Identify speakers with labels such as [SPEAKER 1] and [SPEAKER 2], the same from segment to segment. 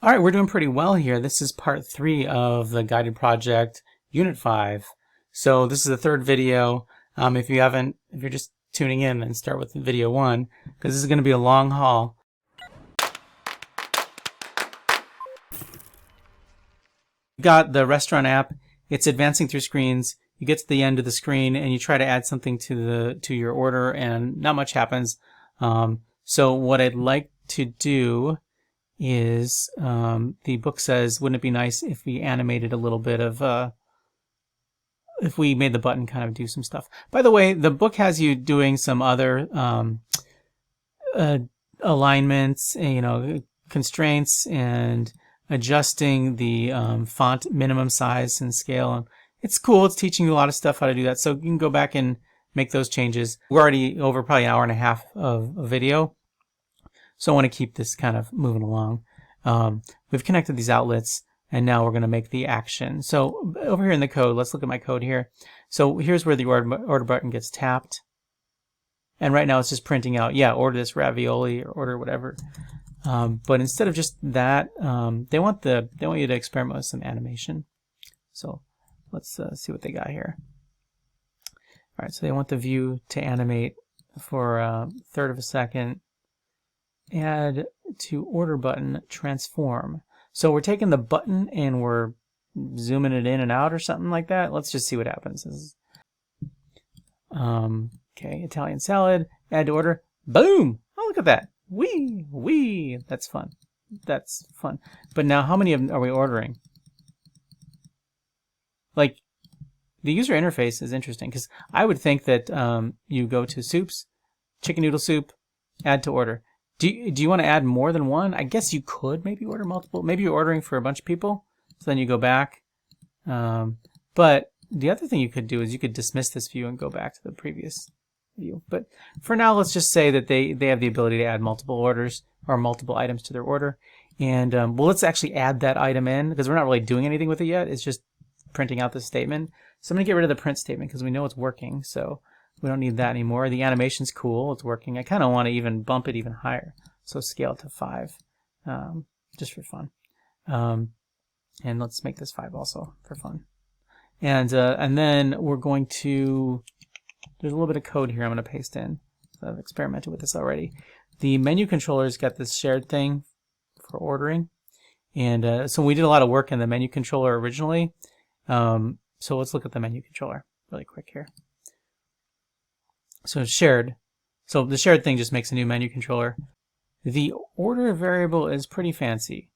[SPEAKER 1] All right, we're doing pretty well here. This is part 3 of the guided project, Unit 5. So this is the third video. If you're just tuning in, then start with video 1, because this is going to be a long haul. You've got the restaurant app. It's advancing through screens. You get to the end of the screen and you try to add something to your order, and not much happens. So what I'd like to do is, the book says, wouldn't it be nice if we animated a little bit of, if we made the button kind of do some stuff. By the way, the book has you doing some other alignments, constraints, and adjusting the font minimum size and scale. It's cool. It's teaching you a lot of stuff how to do that. So you can go back and make those changes. We're already over probably an hour and a half of a video. So I want to keep this kind of moving along. We've connected these outlets, and now we're going to make the action. So over here in the code, let's look at my code here. So here's where the order button gets tapped. And right now it's just printing out, yeah, order this ravioli or order whatever. But instead of just that, they want you to experiment with some animation. So let's see what they got here. All right, so they want the view to animate for a third of a second. Add to order button transform. So we're taking the button and we're zooming it in and out or something like that. Let's just see what happens. Okay, Italian salad, add to order, boom! Oh, look at that. Wee! That's fun. That's fun. But now how many of them are we ordering? Like, the user interface is interesting, because I would think that you go to soups, chicken noodle soup, add to order. Do you want to add more than one? I guess you could maybe order multiple. Maybe you're ordering for a bunch of people, so then you go back. But the other thing you could do is you could dismiss this view and go back to the previous view. But for now, let's just say that they have the ability to add multiple orders or multiple items to their order. And well, let's actually add that item in, because we're not really doing anything with it yet. It's just printing out this statement. So I'm going to get rid of the print statement because we know it's working. So we don't need that anymore. The animation's cool. It's working. I kind of want to even bump it even higher. So scale to 5, just for fun. And let's make this 5 also for fun. And then we're going to, there's a little bit of code here I'm going to paste in. So I've experimented with this already. The menu controller's got this shared thing for ordering. And so we did a lot of work in the menu controller originally. So let's look at the menu controller really quick here. So it's shared. So the shared thing just makes a new menu controller. The order variable is pretty fancy.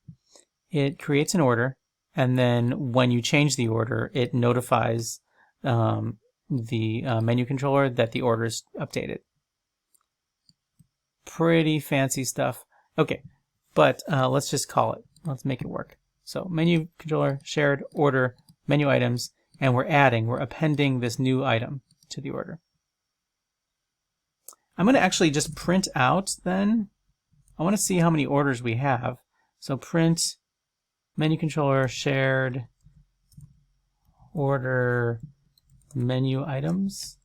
[SPEAKER 1] It creates an order, and then when you change the order, it notifies the menu controller that the order is updated. Pretty fancy stuff. Okay, but let's just call it. Let's make it work. So menu controller, shared, order, menu items, and we're appending this new item to the order. I'm going to actually just print out then. I want to see how many orders we have. So print menu controller, shared, order, menu items.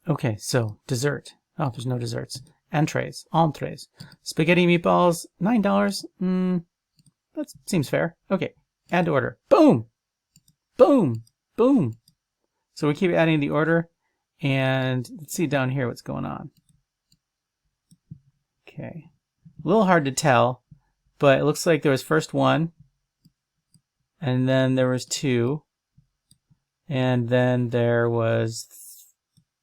[SPEAKER 1] Okay, so dessert. Oh, there's no desserts. Entrees. Spaghetti meatballs, $9. That seems fair. Okay, add to order. Boom! Boom! Boom! So we keep adding the order, and let's see down here what's going on. Okay, a little hard to tell, but it looks like there was first 1, and then there was 2, and then there was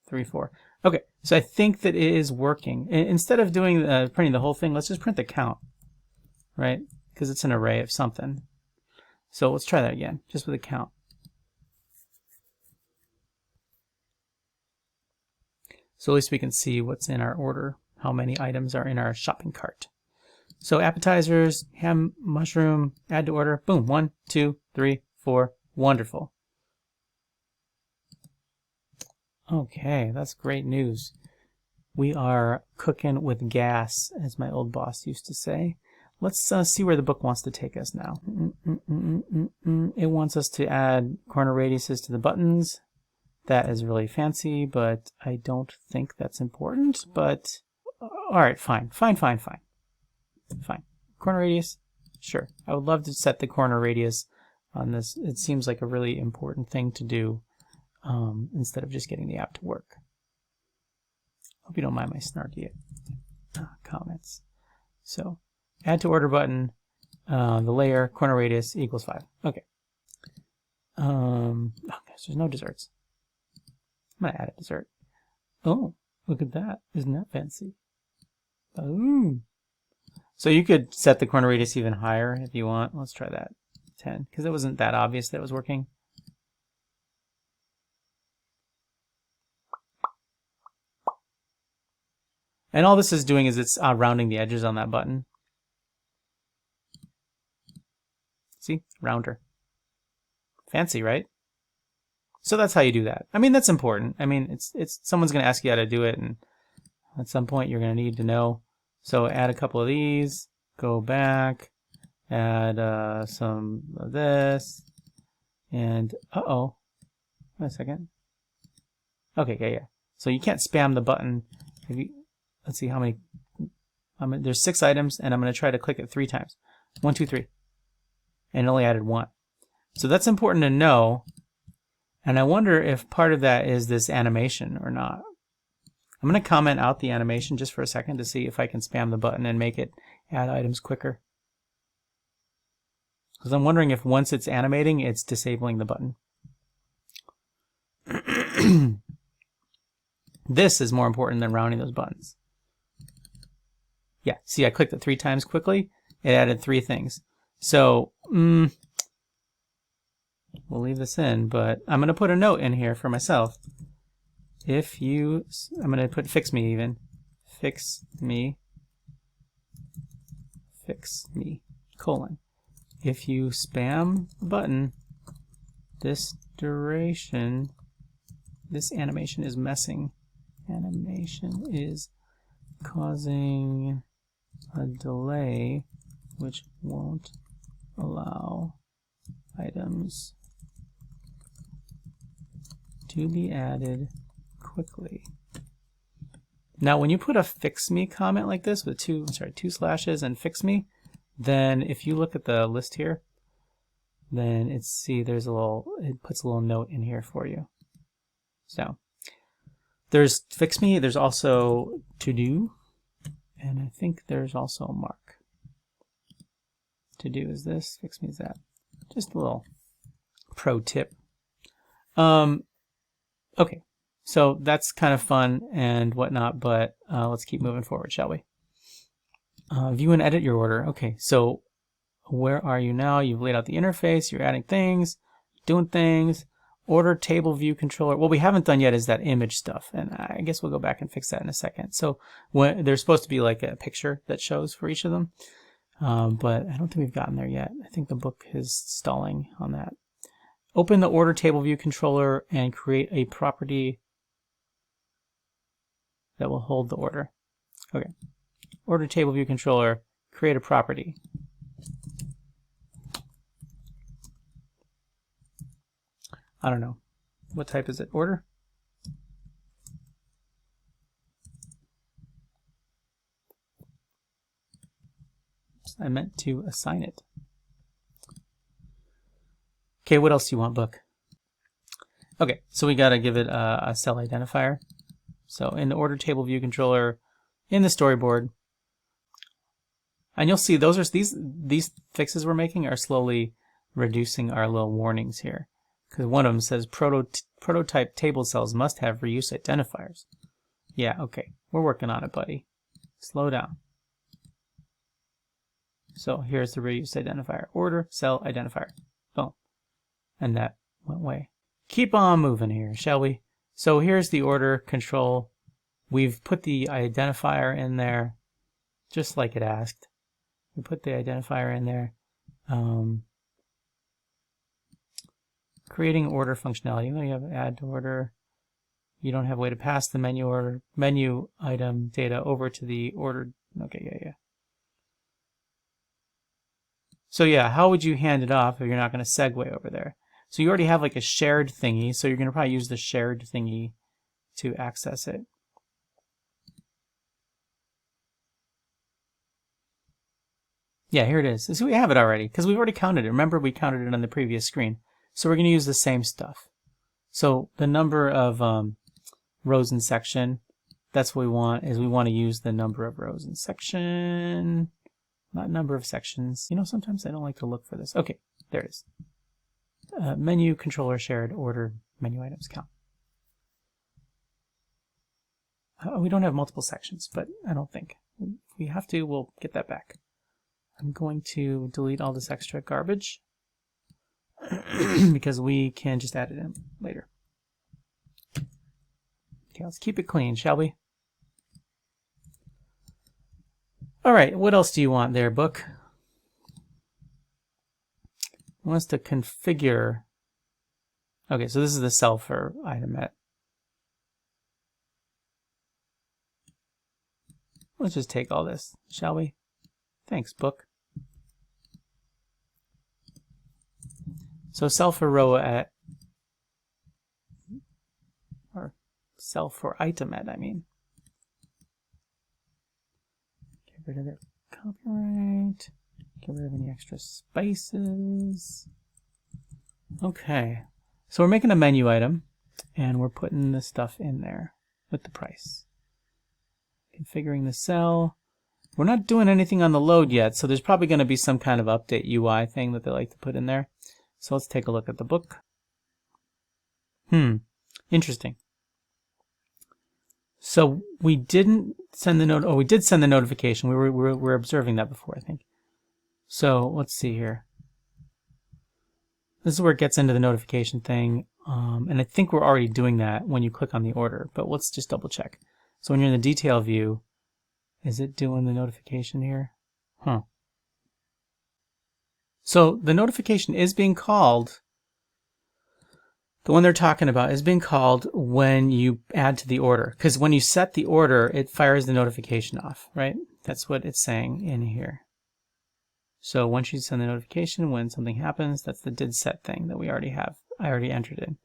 [SPEAKER 1] 3, 4. Okay, so I think that it is working. Instead of doing printing the whole thing, let's just print the count, right? Because it's an array of something. So let's try that again, just with a count. So at least we can see what's in our order, how many items are in our shopping cart. So appetizers, ham, mushroom, add to order, boom, 1, 2, 3, 4, wonderful. Okay, that's great news. We are cooking with gas, as my old boss used to say. Let's see where the book wants to take us now. It wants us to add corner radiuses to the buttons. That is really fancy, but I don't think that's important. But all right, fine. Corner radius, sure. I would love to set the corner radius on this. It seems like a really important thing to do instead of just getting the app to work. Hope you don't mind my snarky comments. So, add to order button, the layer, corner radius equals 5. Okay. Oh gosh, there's no desserts. I'm gonna add a dessert. Oh, look at that. Isn't that fancy? Boom. So you could set the corner radius even higher if you want. Let's try that. 10, because it wasn't that obvious that it was working. And all this is doing is it's rounding the edges on that button. See? Rounder. Fancy, right? So that's how you do that. I mean, that's important. I mean, it's someone's going to ask you how to do it, and at some point you're going to need to know. So add a couple of these, go back, add some of this, and uh-oh. Wait a second. Okay, yeah. So you can't spam the button. If you, let's see how many. There's 6 items, and I'm going to try to click it 3 times. 1, 2, 3. And it only added 1. So that's important to know. And I wonder if part of that is this animation or not. I'm going to comment out the animation just for a second to see if I can spam the button and make it add items quicker. Because I'm wondering if once it's animating, it's disabling the button. This is more important than rounding those buttons. Yeah, see, I clicked it 3 times quickly. It added 3 things. So, we'll leave this in, but I'm going to put a note in here for myself. If you, I'm going to put fix me even. Fix me, colon. If you spam the button, this animation is messing. Animation is causing a delay which won't allow items to be added quickly. Now when you put a fix me comment like this with 2 slashes and fix me, then if you look at the list here, then it puts a little note in here for you. So there's fix me, there's also to do, and I think there's also mark. To do is this, fix me is that. Just a little pro tip. Okay, so that's kind of fun and whatnot, but let's keep moving forward, shall we? View and edit your order. Okay, so where are you now? You've laid out the interface, you're adding things, doing things. Order table view controller. What we haven't done yet is that image stuff, and I guess we'll go back and fix that in a second. So there's supposed to be like a picture that shows for each of them, but I don't think we've gotten there yet. I think the book is stalling on that. Open the order table view controller and create a property that will hold the order. Okay. Order table view controller, create a property. I don't know. What type is it? Order? Oops, I meant to assign it. Okay, what else do you want, book? Okay, so we got to give it a cell identifier. So in the order table view controller, in the storyboard, and you'll see these fixes we're making are slowly reducing our little warnings here. Because one of them says prototype table cells must have reuse identifiers. Yeah, okay. We're working on it, buddy. Slow down. So here's the reuse identifier. Order cell identifier. Boom. And that went away. Keep on moving here, shall we? So here's the order control. We've put the identifier in there, just like it asked. We put the identifier in there. Creating order functionality. You have add to order. You don't have a way to pass the menu item data over to the order. Okay, yeah. So yeah, how would you hand it off if you're not going to segue over there? So you already have like a shared thingy, so you're going to probably use the shared thingy to access it. Yeah, here it is. So we have it already because we've already counted it. Remember, we counted it on the previous screen. So we're going to use the same stuff. So the number of rows in section, that's what we want, is we want to use the number of rows in section, not number of sections. You know, sometimes I don't like to look for this. Okay, there it is. Menu controller shared order menu items count. We don't have multiple sections, but I don't think. If we have to, we'll get that back. I'm going to delete all this extra garbage because we can just add it in later. Okay, let's keep it clean, shall we? All right, what else do you want there, book? It wants to configure. Okay, so this is the cell for item at. Let's just take all this, shall we? Thanks, book. So cell for row at, or cell for item at, I mean. Get rid of the copyright. Get rid of any extra spaces. Okay, so we're making a menu item, and we're putting the stuff in there with the price. Configuring the cell. We're not doing anything on the load yet, so there's probably going to be some kind of update UI thing that they like to put in there. So let's take a look at the book. Interesting. So we didn't send the note. Oh, we did send the notification. We were observing that before, I think. So let's see here. This is where it gets into the notification thing, and I think we're already doing that when you click on the order. But let's just double check. So when you're in the detail view, is it doing the notification here? So the notification is being called. The one they're talking about is being called when you add to the order. Because when you set the order, it fires the notification off, right? That's what it's saying in here. So once you send the notification, when something happens, that's the did set thing that we already have. I already entered in.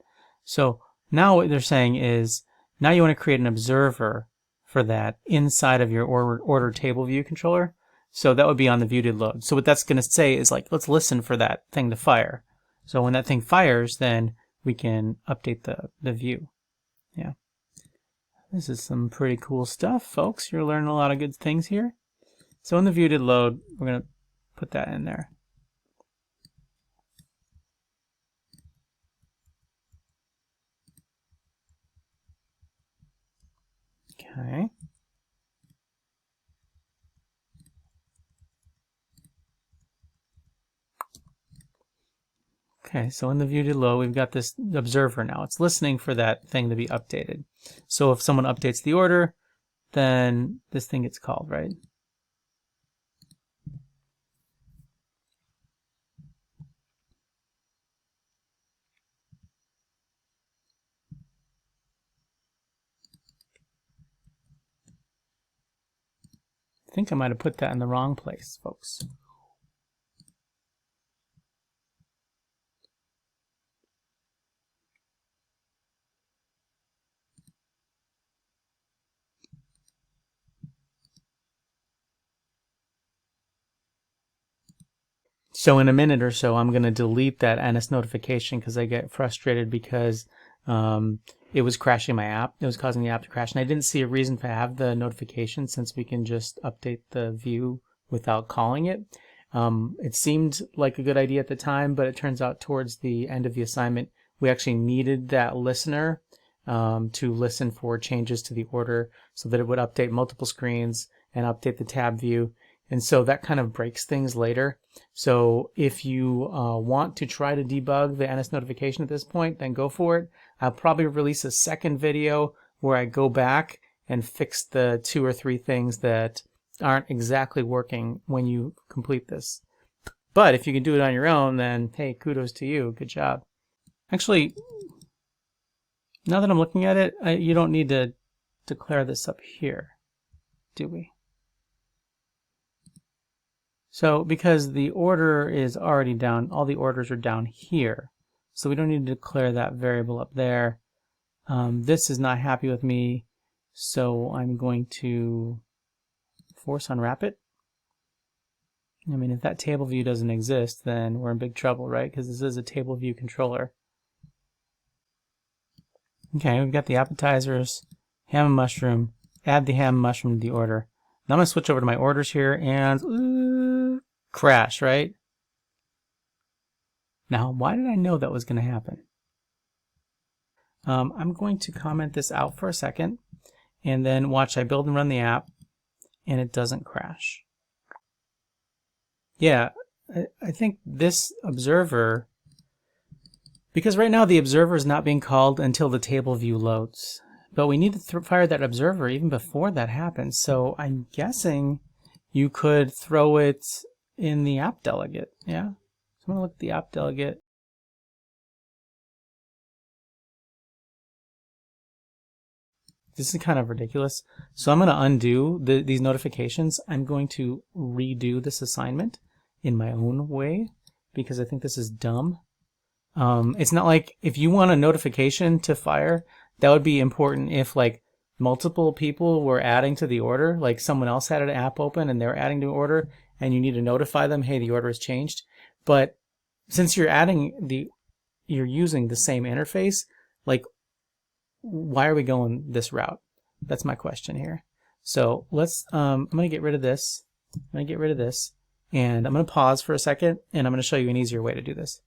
[SPEAKER 1] So now what they're saying is, now you want to create an observer for that inside of your order table view controller. So that would be on the view did load. So what that's going to say is like, let's listen for that thing to fire. So when that thing fires, then we can update the view. Yeah. This is some pretty cool stuff, folks. You're learning a lot of good things here. So in the view did load, we're going to put that in there. Okay. Okay, so in the view did load, we've got this observer now. It's listening for that thing to be updated. So if someone updates the order, then this thing gets called, right? I think I might have put that in the wrong place, folks. So in a minute or so, I'm going to delete that NS notification because I get frustrated because it was crashing my app. It was causing the app to crash. And I didn't see a reason to have the notification since we can just update the view without calling it. It seemed like a good idea at the time, but it turns out towards the end of the assignment, we actually needed that listener to listen for changes to the order so that it would update multiple screens and update the tab view. And so that kind of breaks things later. So if you want to try to debug the NS notification at this point, then go for it. I'll probably release a second video where I go back and fix the 2 or 3 things that aren't exactly working when you complete this. But if you can do it on your own, then hey, kudos to you. Good job. Actually, now that I'm looking at it, you don't need to declare this up here, do we? So because the order is already down, all the orders are down here. So we don't need to declare that variable up there. This is not happy with me, so I'm going to force unwrap it. I mean, if that table view doesn't exist, then we're in big trouble, right? Because this is a table view controller. Okay, we've got the appetizers, ham and mushroom. Add the ham and mushroom to the order. Now I'm going to switch over to my orders here and crash, right? Now, why did I know that was going to happen? I'm going to comment this out for a second, and then watch I build and run the app, and it doesn't crash. Yeah, I think this observer, because right now the observer is not being called until the table view loads. But we need to fire that observer even before that happens. So I'm guessing you could throw it in the app delegate. Yeah. So I'm going to look at the app delegate. This is kind of ridiculous. So I'm going to undo these notifications. I'm going to redo this assignment in my own way because I think this is dumb. It's not like if you want a notification to fire, that would be important if like multiple people were adding to the order, like someone else had an app open and they're adding to the order and you need to notify them, hey, the order has changed. But since you're using the same interface, like why are we going this route? That's my question here. So let's, I'm going to get rid of this. and I'm going to pause for a second and I'm going to show you an easier way to do this.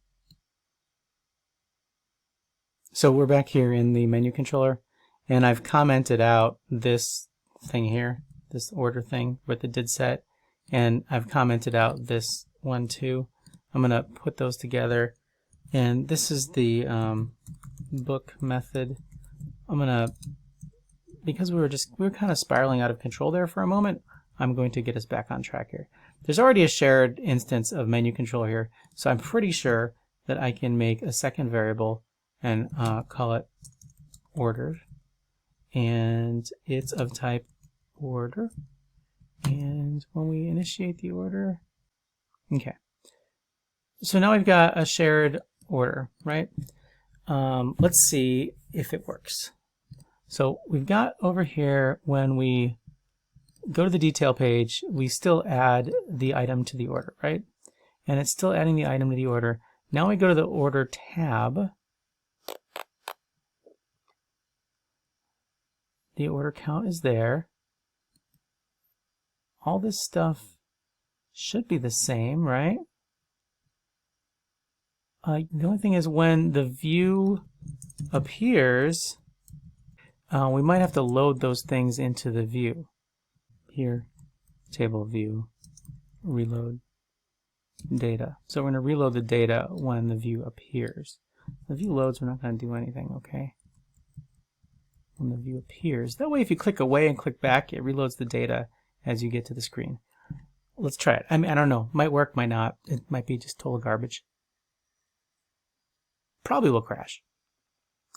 [SPEAKER 1] So we're back here in the menu controller, and I've commented out this thing here, this order thing with the did set, and I've commented out this one too. I'm going to put those together, and this is the book method. I'm going to, because we were kind of spiraling out of control there for a moment, I'm going to get us back on track here. There's already a shared instance of menu controller here, so I'm pretty sure that I can make a second variable and call it ordered, and it's of type order. And when we initiate the order, okay. So now we've got a shared order, right? Let's see if it works. So we've got over here, when we go to the detail page, we still add the item to the order, right? And it's still adding the item to the order. Now we go to the order tab. The order count is there. All this stuff should be the same, right? The only thing is when the view appears, we might have to load those things into the view. Here, table view, reload data. So we're going to reload the data when the view appears. The view loads, we're not going to do anything, okay? When the view appears. That way if you click away and click back, it reloads the data as you get to the screen. Let's try it. I mean, I don't know. Might work, might not. It might be just total garbage. Probably will crash.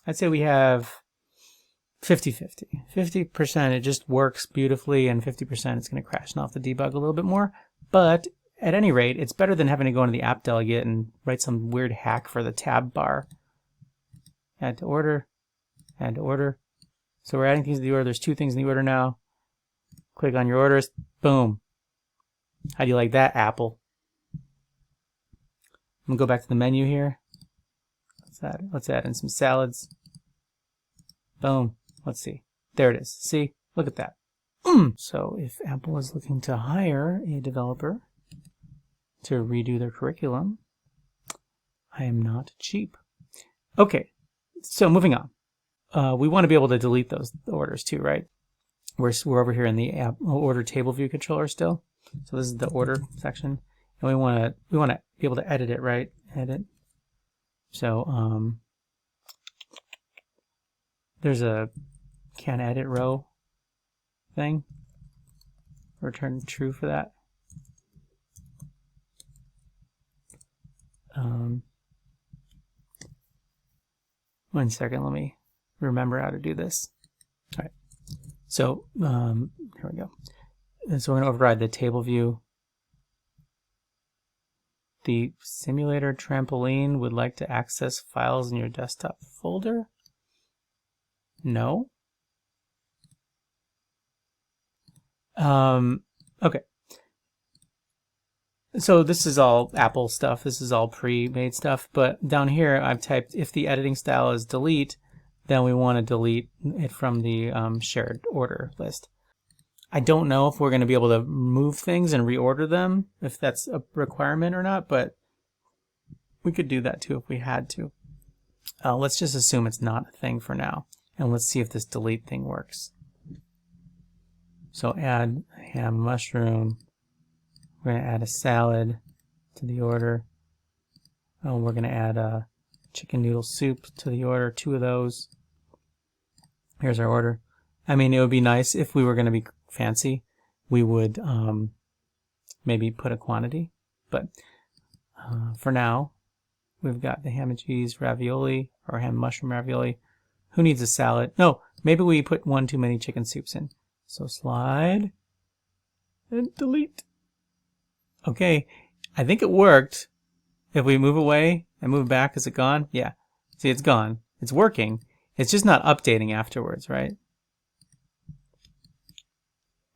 [SPEAKER 1] I'd say we have 50-50. 50% it just works beautifully, and 50% it's going to crash. Now I'll have to debug a little bit more. But at any rate, it's better than having to go into the app delegate and write some weird hack for the tab bar. Add to order. Add to order. So we're adding things to the order. There's 2 things in the order now. Click on your orders. Boom. How do you like that, Apple? I'm going to go back to the menu here. Let's add in some salads. Boom. Let's see. There it is. See? Look at that. So if Apple is looking to hire a developer to redo their curriculum, I am not cheap. Okay. So moving on. We want to be able to delete those orders too, right? We're over here in the app order table view controller still. So this is the order section, and we want to be able to edit it, right? Edit. So there's a can edit row thing. Return true for that. 1 second. Let me remember how to do this. All right. So here we go. And so we're going to override the table view. The simulator trampoline would like to access files in your desktop folder? No. Okay. So this is all Apple stuff. This is all pre-made stuff. But down here, I've typed if the editing style is delete, then we want to delete it from the shared order list. I don't know if we're going to be able to move things and reorder them, if that's a requirement or not, but we could do that too if we had to. Let's just assume it's not a thing for now. And let's see if this delete thing works. So add ham mushroom. We're going to add a salad to the order. Oh, we're going to add a chicken noodle soup to the order, 2 of those. Here's our order. I mean, it would be nice if we were going to be fancy. We would maybe put a quantity. But for now, we've got the ham and cheese ravioli or ham mushroom ravioli. Who needs a salad? No, maybe we put 1 too many chicken soups in. So slide and delete. Okay, I think it worked. If we move away and move back, is it gone? Yeah. See, it's gone. It's working. It's just not updating afterwards, right?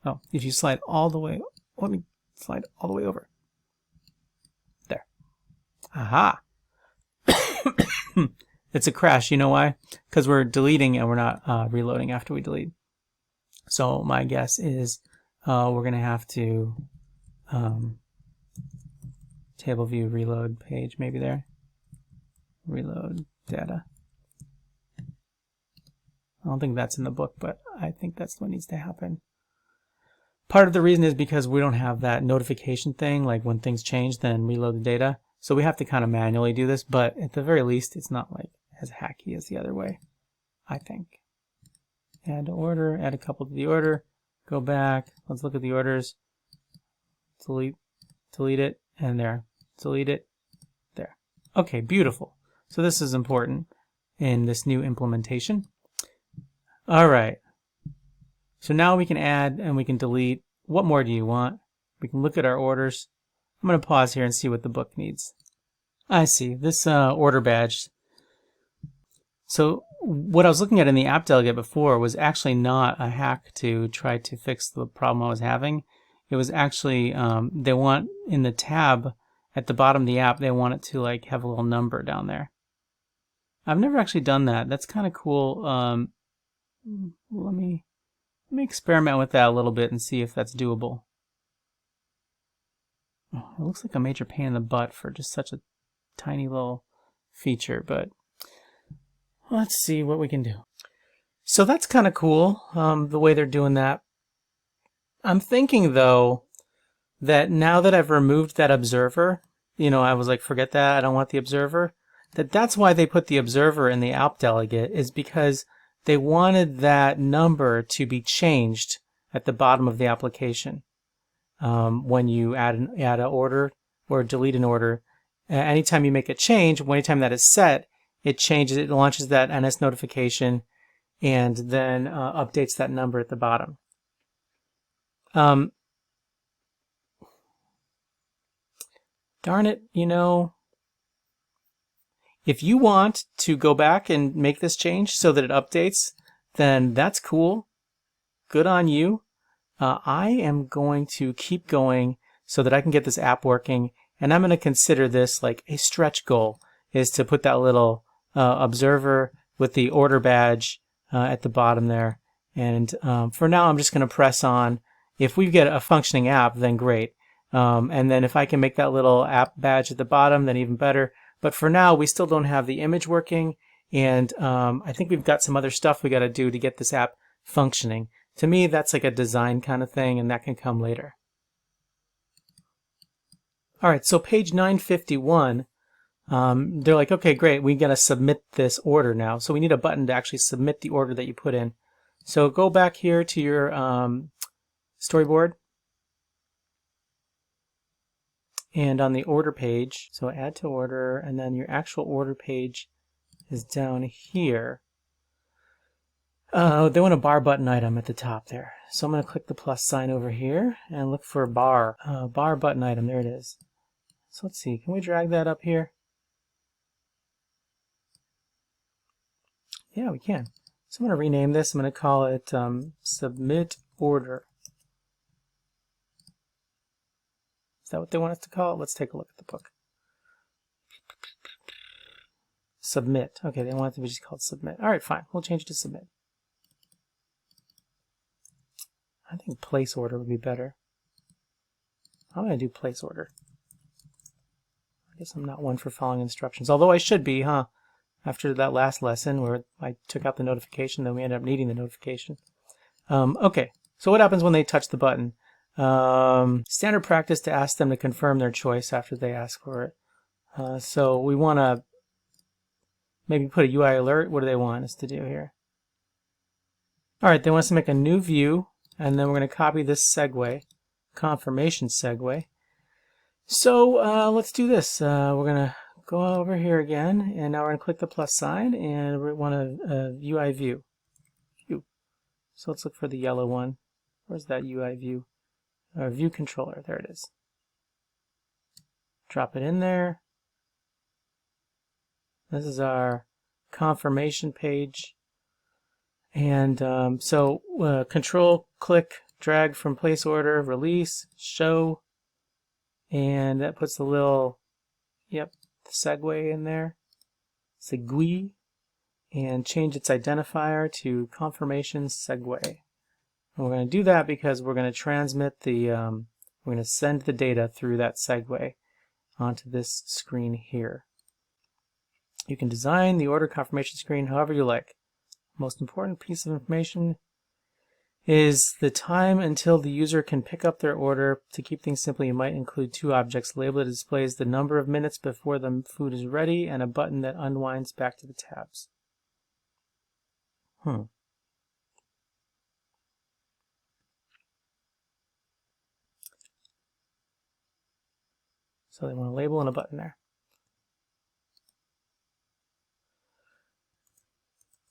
[SPEAKER 1] Oh, if you slide all the way, let me slide all the way over. There. Aha. It's a crash. You know why? Because we're deleting and we're not reloading after we delete. So my guess is we're going to have to table view reload page, maybe there. Reload data. I don't think that's in the book, but I think that's what needs to happen. Part of the reason is because we don't have that notification thing, like when things change, then reload the data. So we have to kind of manually do this, but at the very least, it's not like as hacky as the other way, I think. Add to order, add a couple to the order, go back, let's look at the orders, delete it, and there, delete it, there. Okay, beautiful. So this is important in this new implementation. All right. So now we can add and we can delete. What more do you want? We can look at our orders. I'm going to pause here and see what the book needs. I see. This order badge. So what I was looking at in the app delegate before was actually not a hack to try to fix the problem I was having. It was actually, they want in the tab at the bottom of the app, they want it to like have a little number down there. I've never actually done that. That's kind of cool. Let me experiment with that a little bit and see if that's doable. Oh, it looks like a major pain in the butt for just such a tiny little feature, but let's see what we can do. So that's kind of cool, the way they're doing that. I'm thinking, though, that now that I've removed that observer, you know, I was like, forget that, I don't want the observer, that's why they put the observer in the app delegate, is because they wanted that number to be changed at the bottom of the application. When you add an order or delete an order, anytime you make a change, anytime that is set, it changes, it launches that NS notification and then updates that number at the bottom. Darn it, you know, if you want to go back and make this change so that it updates, then that's cool. Good on you. I am going to keep going so that I can get this app working, and I'm going to consider this like a stretch goal, is to put that little observer with the order badge at the bottom there. And for now, I'm just going to press on. If we get a functioning app, then great. And then if I can make that little app badge at the bottom, then even better. But for now, we still don't have the image working, and I think we've got some other stuff we got to do to get this app functioning. To me, that's like a design kind of thing, and that can come later. All right, so page 951, they're like, okay, great, we got to submit this order now. So we need a button to actually submit the order that you put in. So go back here to your storyboard. And on the order page, so add to order, and then your actual order page is down here. They want a bar button item at the top there. So I'm going to click the plus sign over here and look for bar button item. There it is. So let's see, can we drag that up here? Yeah, we can. So I'm going to rename this. I'm going to call it submit order. Is that what they want us to call it? Let's take a look at the book. Submit. Okay, they want it to be just called submit. All right, fine. We'll change it to submit. I think place order would be better. I'm going to do place order. I guess I'm not one for following instructions, although I should be, huh? After that last lesson where I took out the notification, then we ended up needing the notification. Okay, so what happens when they touch the button? Standard practice to ask them to confirm their choice after they ask for it. So we want to maybe put a UI alert. What do they want us to do here? All right, they want us to make a new view, and then we're going to copy this segue, confirmation segue. So let's do this. We're going to go over here again, and now we're going to click the plus sign, and we want a UI view. So let's look for the yellow one. Where's that UI view? View controller. There it is. Drop it in there. This is our confirmation page. And control, click, drag from place order, release, show. And that puts the little, segue in there. Segue. And change its identifier to confirmation segue. And we're going to do that because we're going to transmit the, we're going to send the data through that segue onto this screen here. You can design the order confirmation screen however you like. Most important piece of information is the time until the user can pick up their order. To keep things simple, you might include two objects. Label that displays the number of minutes before the food is ready and a button that unwinds back to the tabs. So they want a label and a button there.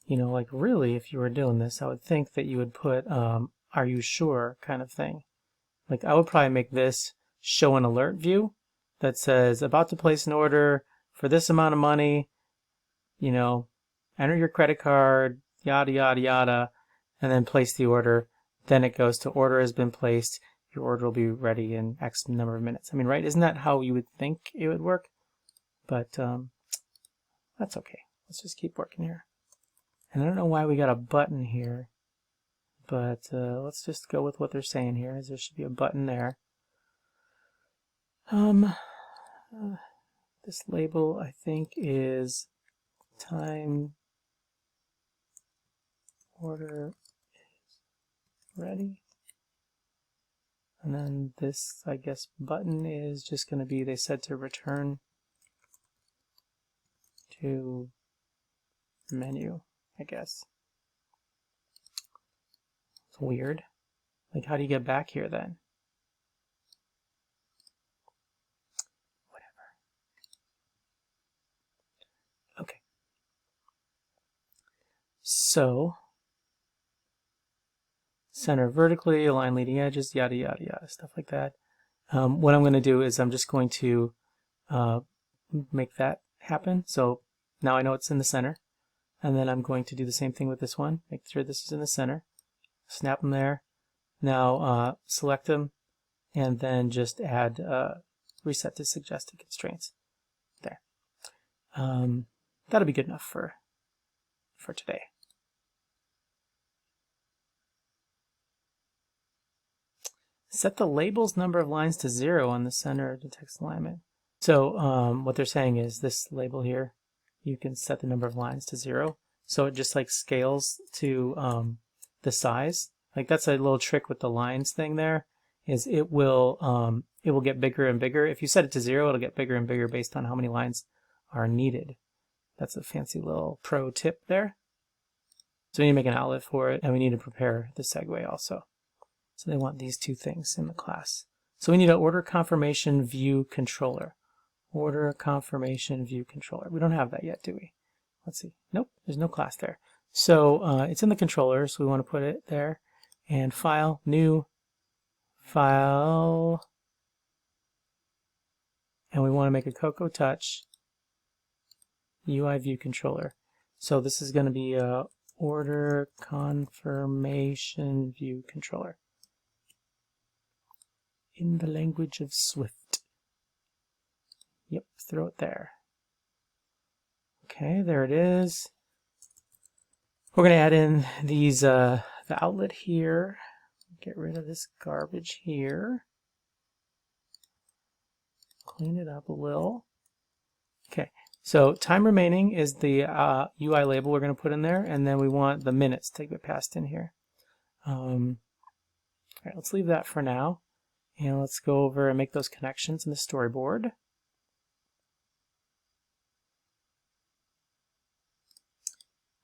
[SPEAKER 1] You know, like really, if you were doing this, I would think that you would put, are you sure kind of thing. Like I would probably make this show an alert view that says about to place an order for this amount of money, you know, enter your credit card, yada, yada, yada, and then place the order. Then it goes to order has been placed. Your order will be ready in X number of minutes. I mean, right? Isn't that how you would think it would work? But that's okay. Let's just keep working here. And I don't know why we got a button here, but let's just go with what they're saying here. Is there should be a button there. This label I think is time order is ready. And then this, I guess, button is just going to be, they said to return to menu, I guess. It's weird. Like, how do you get back here then? Whatever. Okay. So, center vertically, align leading edges, yada, yada, yada, stuff like that. What I'm going to do is I'm just going to make that happen. So now I know it's in the center. And then I'm going to do the same thing with this one. Make sure this is in the center. Snap them there. Now select them and then just add reset to suggested constraints. There. That'll be good enough for today. Set the label's number of lines to 0 on the center of the text alignment. So what they're saying is this label here, you can set the number of lines to 0. So it just like scales to the size. Like that's a little trick with the lines thing there, is it will get bigger and bigger. If you set it to 0, it'll get bigger and bigger based on how many lines are needed. That's a fancy little pro tip there. So we need to make an outlet for it, and we need to prepare the segue also. So they want these two things in the class. So we need an order confirmation view controller. Order confirmation view controller. We don't have that yet, do we? Let's see. Nope, there's no class there. So it's in the controller, so we want to put it there. And file, new, file. And we want to make a Cocoa Touch UI view controller. So this is going to be a order confirmation view controller in the language of Swift. throw it there. Okay, there it is. We're going to add in these the outlet here. Get rid of this garbage here. Clean it up a little. Okay, so time remaining is the UI label we're going to put in there, and then we want the minutes to get passed in here. All right, let's leave that for now, and let's go over and make those connections in the storyboard.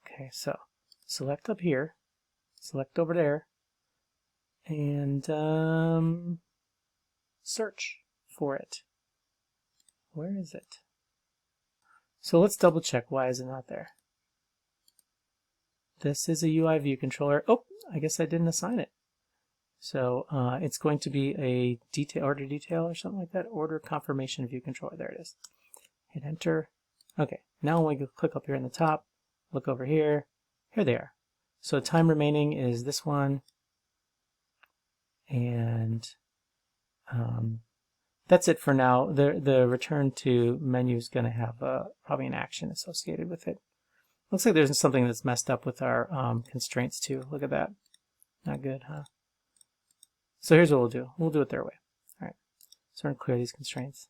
[SPEAKER 1] Okay, so select up here, select over there, and search for it. Where is it? So let's double check. Why is it not there? This is a UI view controller. Oh, I guess I didn't assign it. So it's going to be a order detail or something like that. Order confirmation view controller. There it is. Hit enter. Okay, now when we click up here in the top, look over here. Here they are. So time remaining is this one. And that's it for now. The return to menu is going to have probably an action associated with it. Looks like there's something that's messed up with our constraints too. Look at that. Not good, huh? So here's what we'll do. We'll do it their way. All right. So we're going to clear these constraints.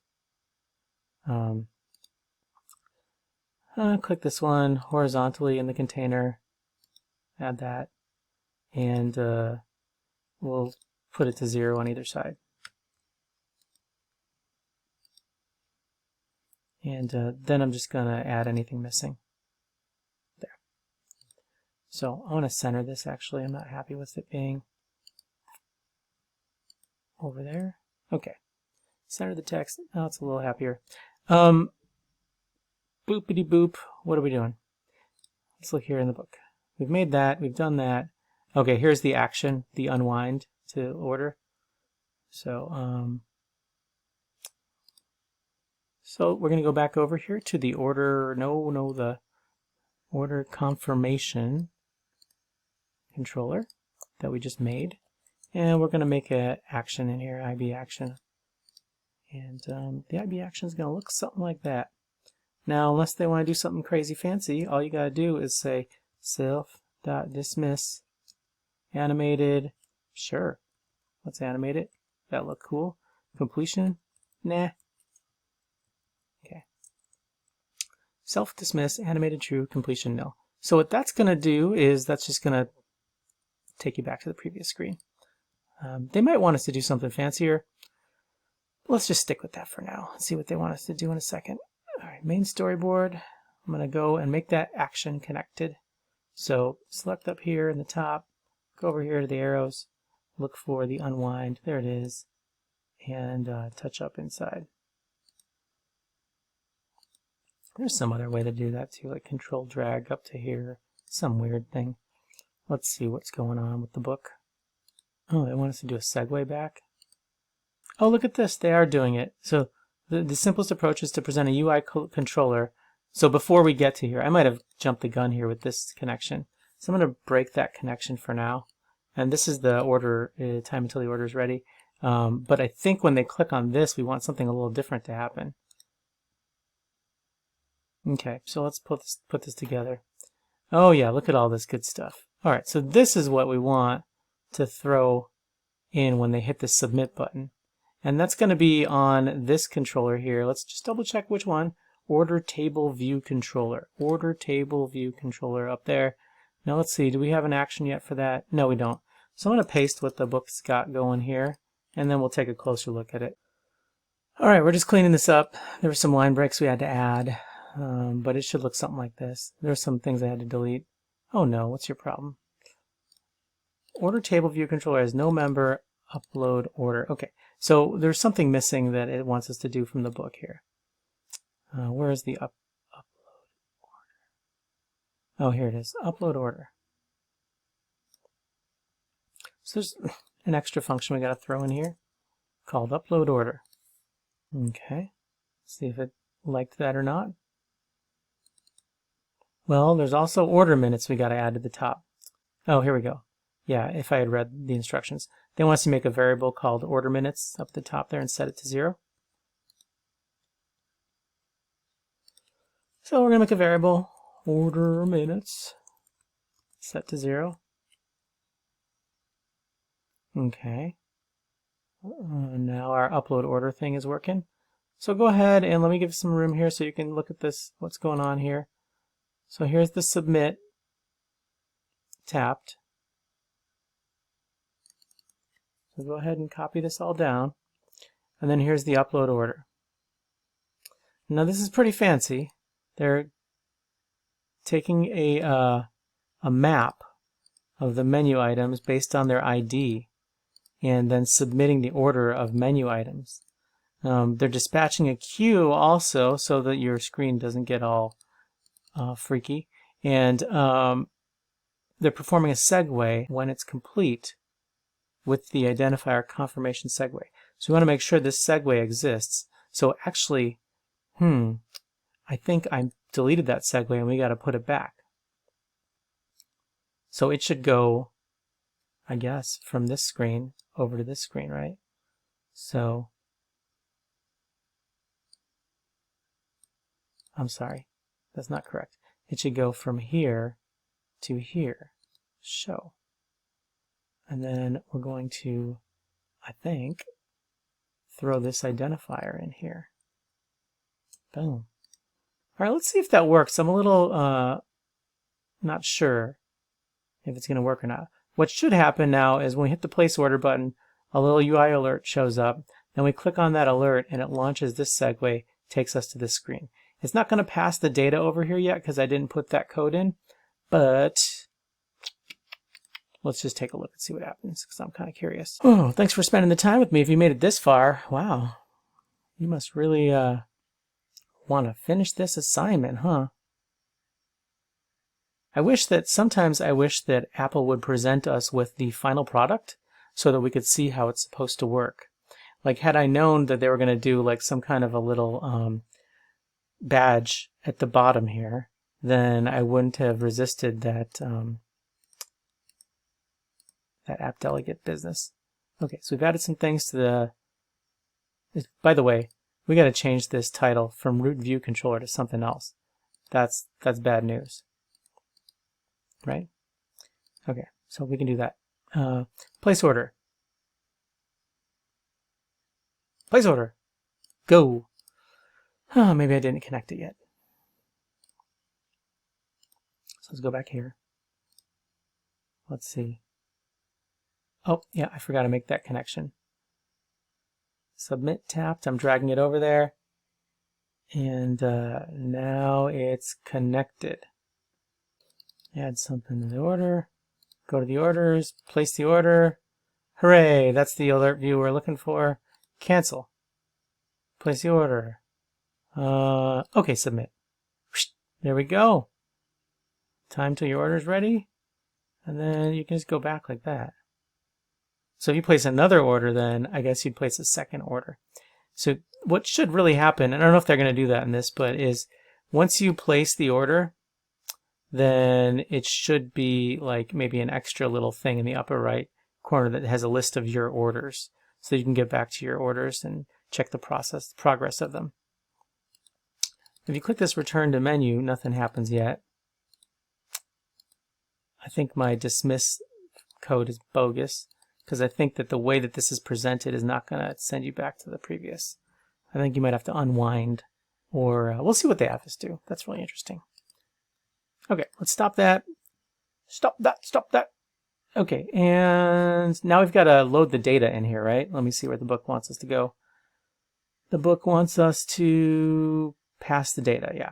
[SPEAKER 1] Click this one horizontally in the container. Add that. And we'll put it to 0 on either side. And then I'm just going to add anything missing. There. So I want to center this actually. I'm not happy with it being over there. Okay. Center the text. Now it's a little happier. Boopity boop. What are we doing? Let's look here in the book. We've made that. We've done that. Okay, here's the action, the unwind to order. So, so we're going to go back over here to the order, the order confirmation controller that we just made. And we're going to make an action in here, IB action. And the IB action is going to look something like that. Now, unless they want to do something crazy fancy, all you got to do is say self.dismiss animated. Sure. Let's animate it. That look cool. Completion? Nah. Okay. Self-dismiss, animated true, completion nil. So what that's going to do is that's just going to take you back to the previous screen. They might want us to do something fancier. Let's just stick with that for now. Let's see what they want us to do in a second. All right, main storyboard. I'm going to go and make that action connected. So select up here in the top, go over here to the arrows, look for the unwind. There it is. And touch up inside. There's some other way to do that too, like control drag up to here. Some weird thing. Let's see what's going on with the book. Oh, they want us to do a segue back. Oh, look at this. They are doing it. So the simplest approach is to present a UI controller. So before we get to here, I might have jumped the gun here with this connection. So I'm going to break that connection for now. And this is the order, time until the order is ready. But I think when they click on this, we want something a little different to happen. Okay, so let's put this together. Oh yeah, look at all this good stuff. All right, so this is what we want to throw in when they hit the submit button. And that's going to be on this controller here. Let's just double check which one. Order table view controller. Order table view controller up there. Now let's see, do we have an action yet for that? No, we don't. So I'm going to paste what the book's got going here, and then we'll take a closer look at it. All right, we're just cleaning this up. There were some line breaks we had to add, but it should look something like this. There are some things I had to delete. Oh no, what's your problem? Order table view controller has no member upload order. Okay, so there's something missing that it wants us to do from the book here. Where is the upload order? Oh, here it is. Upload order. So there's an extra function we got to throw in here called upload order. Okay, see if it liked that or not. Well, there's also order minutes we got to add to the top. Oh, here we go. Yeah, if I had read the instructions. They want us to make a variable called order minutes up at the top there and set it to 0. So we're going to make a variable, order minutes, set to 0. Okay. Now our upload order thing is working. So go ahead and let me give some room here so you can look at this, what's going on here. So here's the submit tapped. So go ahead and copy this all down. And then here's the upload order. Now this is pretty fancy. They're taking a map of the menu items based on their ID and then submitting the order of menu items. They're dispatching a queue also so that your screen doesn't get all freaky. And they're performing a segue when it's complete with the identifier confirmation segue. So we want to make sure this segue exists. So actually, I think I deleted that segue and we got to put it back. So it should go, I guess, from this screen over to this screen, right? So, I'm sorry, that's not correct. It should go from here to here, show. And then we're going to, I think, throw this identifier in here. Boom. All right, let's see if that works. I'm a little not sure if it's going to work or not. What should happen now is when we hit the place order button, a little UI alert shows up. Then we click on that alert and it launches this segue, takes us to this screen. It's not going to pass the data over here yet because I didn't put that code in, but let's just take a look and see what happens because I'm kind of curious. Oh, thanks for spending the time with me. If you made it this far, wow, you must really want to finish this assignment, huh? Sometimes I wish that Apple would present us with the final product so that we could see how it's supposed to work. Like, had I known that they were going to do like some kind of a little badge at the bottom here, then I wouldn't have resisted that that app delegate business. Okay, so we've added some things to the... By the way, we got to change this title from root view controller to something else. That's bad news. Right? Okay, so we can do that. Place order. Place order. Go. Oh, maybe I didn't connect it yet. So let's go back here. Let's see. Oh, yeah, I forgot to make that connection. Submit tapped. I'm dragging it over there. And now it's connected. Add something to the order. Go to the orders. Place the order. Hooray! That's the alert view we're looking for. Cancel. Place the order. Okay, submit. There we go. Time till your order's ready. And then you can just go back like that. So if you place another order, then I guess you'd place a second order. So what should really happen, and I don't know if they're going to do that in this, but is once you place the order, then it should be like maybe an extra little thing in the upper right corner that has a list of your orders. So you can get back to your orders and check the progress of them. If you click this return to menu, nothing happens yet. I think my dismiss code is bogus because I think that the way that this is presented is not going to send you back to the previous. I think you might have to unwind, or we'll see what they have us do. That's really interesting. Okay, let's stop that. Stop that, stop that. Okay, and now we've got to load the data in here, right? Let me see where the book wants us to go. The book wants us to pass the data, yeah.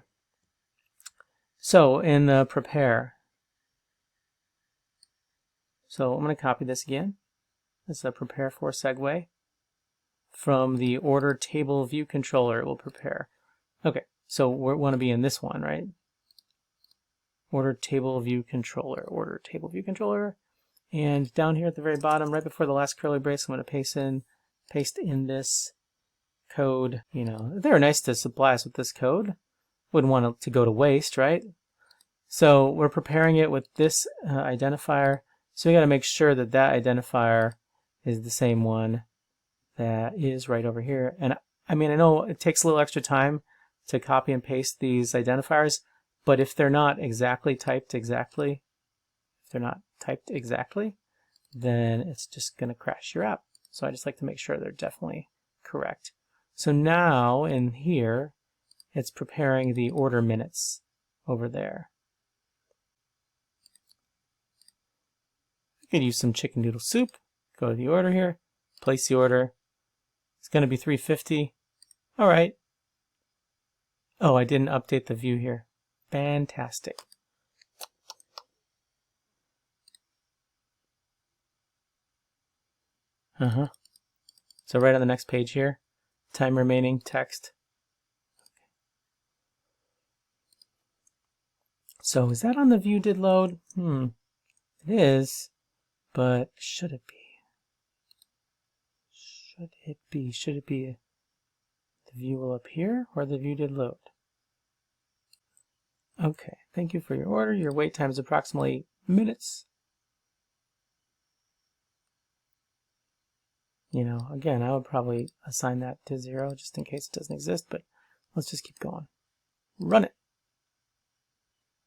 [SPEAKER 1] So in the prepare, so I'm going to copy this again. This is a prepare for segue. From the order table view controller, it will prepare. Okay, so we want to be in this one, right? Order table view controller, order table view controller. And down here at the very bottom, right before the last curly brace, I'm going to paste in this code. You know, they're nice to supply us with this code. Wouldn't want it to go to waste, right? So we're preparing it with this identifier. So we got to make sure that that identifier is the same one that is right over here. And I mean, I know it takes a little extra time to copy and paste these identifiers, but if they're not exactly typed exactly, then it's just going to crash your app. So I just like to make sure they're definitely correct. So now in here, it's preparing the order minutes over there. You could use some chicken noodle soup. Go to the order here, place the order. It's going to be $3.50. All right. Oh, I didn't update the view here. Fantastic. So right on the next page here, time remaining, text. So is that on the view did load? It is, but should it be? Should it be the view will appear or the view did load? Okay, thank you for your order. Your wait time is approximately minutes. You know, again, I would probably assign that to 0 just in case it doesn't exist, but let's just keep going. Run it.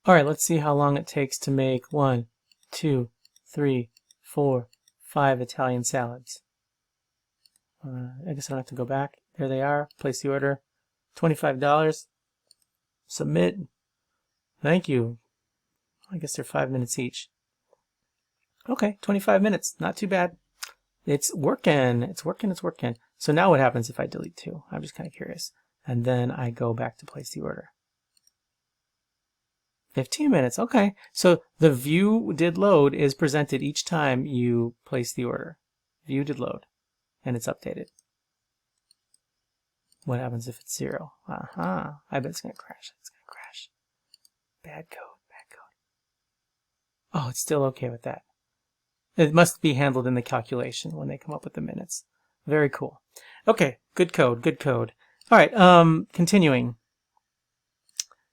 [SPEAKER 1] All right, let's see how long it takes to make 1, 2, 3, 4, 5 Italian salads. I guess I don't have to go back. There they are. Place the order. $25. Submit. Thank you. I guess they're 5 minutes each. Okay, 25 minutes. Not too bad. It's working. It's working. So now what happens if I delete 2? I'm just kind of curious. And then I go back to place the order. 15 minutes. Okay. So the view did load is presented each time you place the order. View did load. And it's updated. What happens if it's 0? I bet it's going to crash. It's going to crash. Bad code. Oh, it's still okay with that. It must be handled in the calculation when they come up with the minutes. Very cool. Okay, good code. All right, continuing.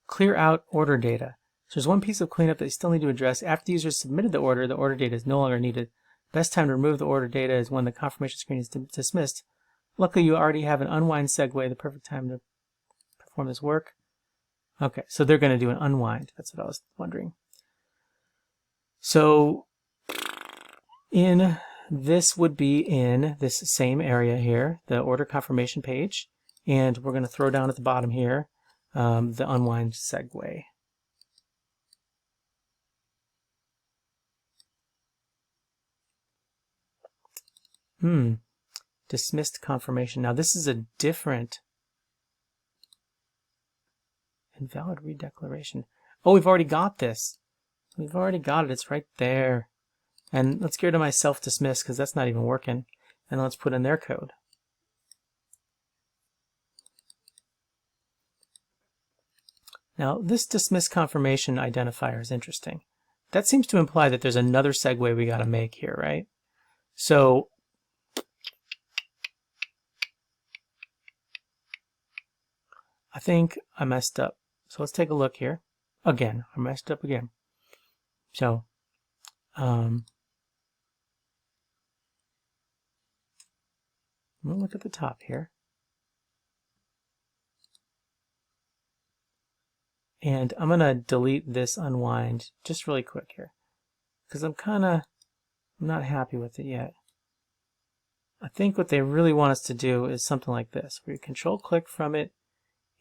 [SPEAKER 1] Clear out order data. So there's one piece of cleanup that you still need to address. After the user submitted the order data is no longer needed. Best time to remove the order data is when the confirmation screen is dismissed. Luckily, you already have an unwind segue, the perfect time to perform this work. Okay, so they're going to do an unwind. That's what I was wondering. So this would be in this same area here, the order confirmation page, and we're going to throw down at the bottom here the unwind segue. Dismissed confirmation. Now this is a different invalid redeclaration. Oh, we've already got this. We've already got it. It's right there. And let's get rid of my self-dismiss because that's not even working. And let's put in their code. Now, this dismiss confirmation identifier is interesting. That seems to imply that there's another segue we got to make here, right? So I think I messed up. So let's take a look here. Again, I messed up again. So we'll look at the top here. And I'm going to delete this unwind just really quick here because I'm not happy with it yet. I think what they really want us to do is something like this, where you control click from it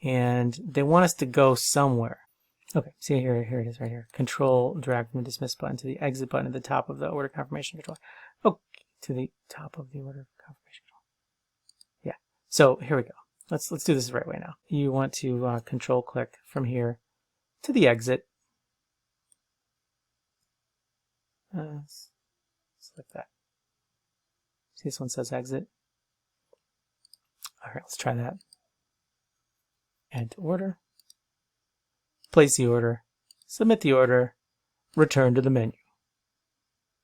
[SPEAKER 1] and they want us to go somewhere. Okay, see here it is right here. Control drag from the dismiss button to the exit button at the top of the order confirmation control. Oh, to the top of the order confirmation control. Yeah. So here we go. Let's do this the right way now. You want to control click from here to the exit. Select that. See, this one says exit. All right, let's try that. Add to order. Place the order. Submit the order. Return to the menu.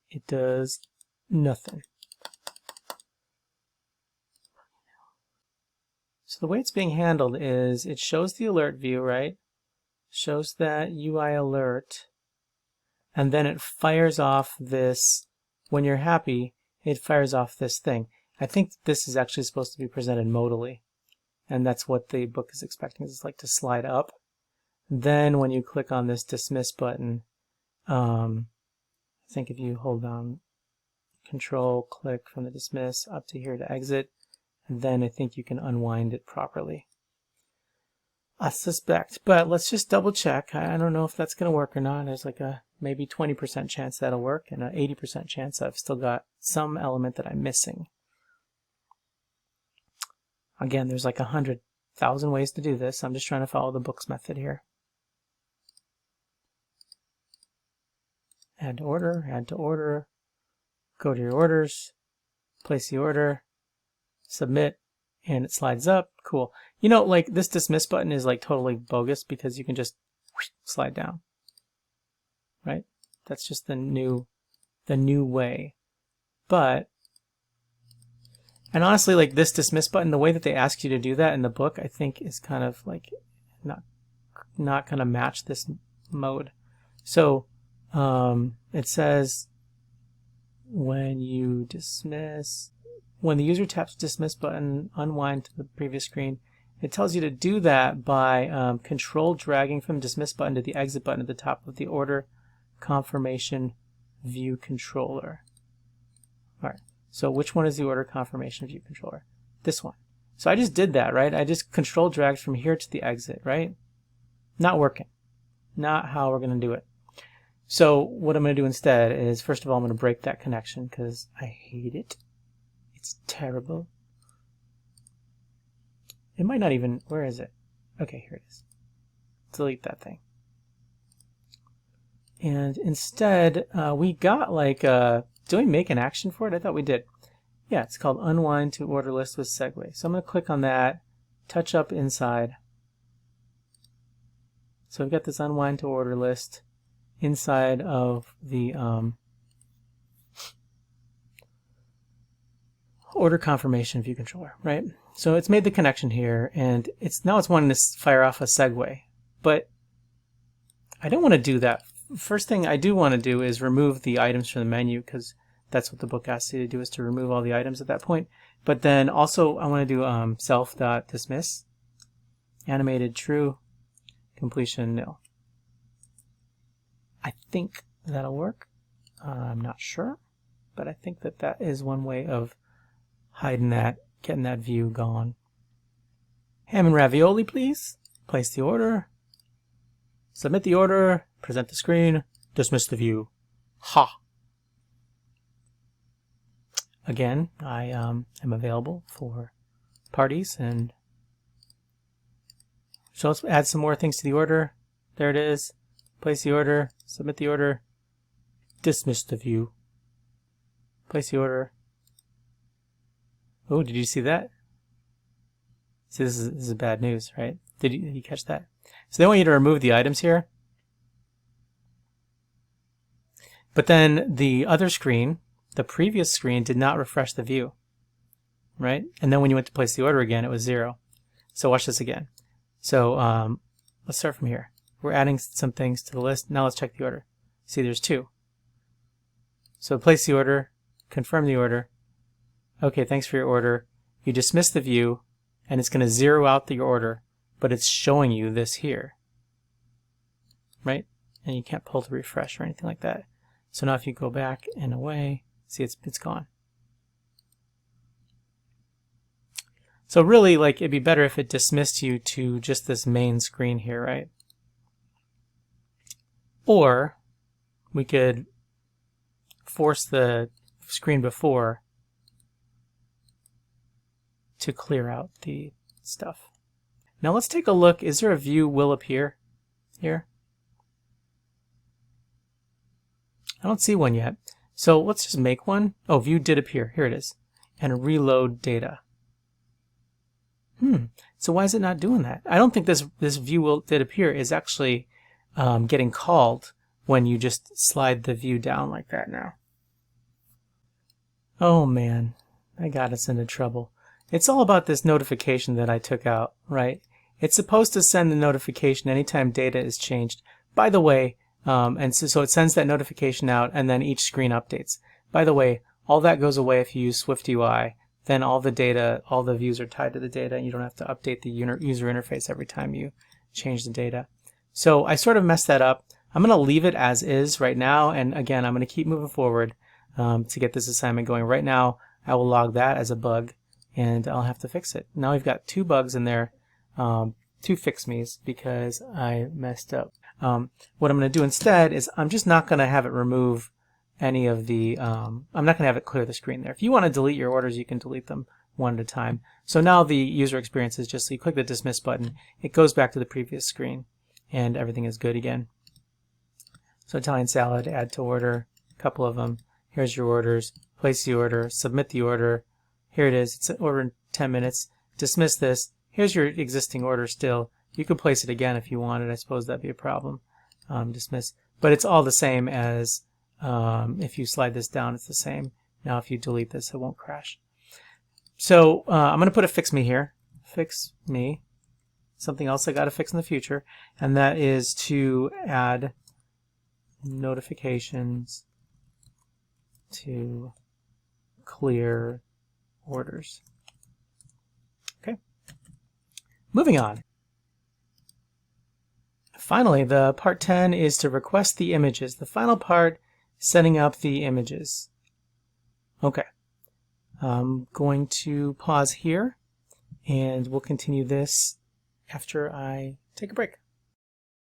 [SPEAKER 1] It does nothing. So the way it's being handled is it shows the alert view, right? Shows that UI alert. And then it fires off this, when you're happy, it fires off this thing. I think this is actually supposed to be presented modally. and that's what the book is expecting. It's like to slide up. Then when you click on this dismiss button, I think if you hold down Control, click from the dismiss up to here to exit, and then I think you can unwind it properly. I suspect, but let's just double check. I don't know if that's going to work or not. There's like a maybe 20% chance that'll work and an 80% chance I've still got some element that I'm missing. Again, there's like 100,000 ways to do this. I'm just trying to follow the books method here. Add to order, go to your orders, place the order, submit, and it slides up. Cool. You know, like this dismiss button is like totally bogus because you can just slide down, right? That's just the new way. But, and honestly, like this dismiss button, the way that they ask you to do that in the book, I think is kind of like not going to match this mode. So it says when you dismiss, when the user taps dismiss button, unwind to the previous screen, it tells you to do that by control dragging from dismiss button to the exit button at the top of the order confirmation view controller. All right. So which one is the order confirmation view controller? This one. So I just did that, right? I just control dragged from here to the exit, right? Not working. Not how we're going to do it. So what I'm going to do instead is, first of all, I'm going to break that connection because I hate it. It's terrible. It might not even, where is it? Okay, here it is. Delete that thing. And instead, we got like, do we make an action for it? I thought we did. Yeah, it's called unwind to order list with segue. So I'm going to click on that, touch up inside. So we've got this unwind to order list inside of the order confirmation view controller, right? So it's made the connection here, and now it's wanting to fire off a segue. But I don't want to do that. First thing I do want to do is remove the items from the menu, because that's what the book asks you to do, is to remove all the items at that point. But then also I want to do self.dismiss, animated true, completion nil. I think that'll work. I'm not sure, but I think that that is one way of hiding that, getting that view gone. Ham and ravioli, please. Place the order. Submit the order. Present the screen. Dismiss the view. Ha! Again, I am available for parties, and so let's add some more things to the order. There it is. Place the order. Submit the order. Dismiss the view. Place the order. Oh, did you see that? See, this is bad news, right? Did you catch that? So they want you to remove the items here. But then the other screen, the previous screen, did not refresh the view, right? And then when you went to place the order again, it was 0. So watch this again. So let's start from here. We're adding some things to the list. Now let's check the order. See, there's 2. So place the order, confirm the order. Okay, thanks for your order. You dismiss the view, and it's going to zero out your order, but it's showing you this here, right? And you can't pull to refresh or anything like that. So now if you go back and away, see, it's gone. So really, like, it'd be better if it dismissed you to just this main screen here, right? Or we could force the screen before to clear out the stuff. Now let's take a look. Is there a view will appear here? I don't see one yet. So let's just make one. Oh, view did appear. Here it is. And reload data. So why is it not doing that? I don't think this view will did appear is actually getting called when you just slide the view down like that now. Oh man, I got us into trouble. It's all about this notification that I took out, right? It's supposed to send the notification anytime data is changed. By the way, and so it sends that notification out, and then each screen updates. By the way, all that goes away if you use Swift UI. then all the data, all the views are tied to the data, and you don't have to update the user interface every time you change the data. So I sort of messed that up. I'm going to leave it as is right now, and again, I'm going to keep moving forward to get this assignment going. Right now, I will log that as a bug, and I'll have to fix it. Now we've got 2 bugs in there, 2 fix-me's, because I messed up. What I'm going to do instead is I'm just not going to have it remove any of the, I'm not going to have it clear the screen there. If you want to delete your orders, you can delete them one at a time. So now the user experience is just, so you click the dismiss button, it goes back to the previous screen, and everything is good again. So Italian salad, add to order, a couple of them. Here's your orders, place the order, submit the order. Here it is, it's an order in 10 minutes. Dismiss this. Here's your existing order still. You could place it again if you wanted. I suppose that'd be a problem. Dismiss. But it's all the same as if you slide this down, it's the same. Now if you delete this, it won't crash. So I'm going to put a fix me here. Fix me. Something else I got to fix in the future, and that is to add notifications to clear orders. Okay. Moving on. Finally, the part 10 is to request the images. The final part, setting up the images. Okay. I'm going to pause here, and we'll continue this after I take a break.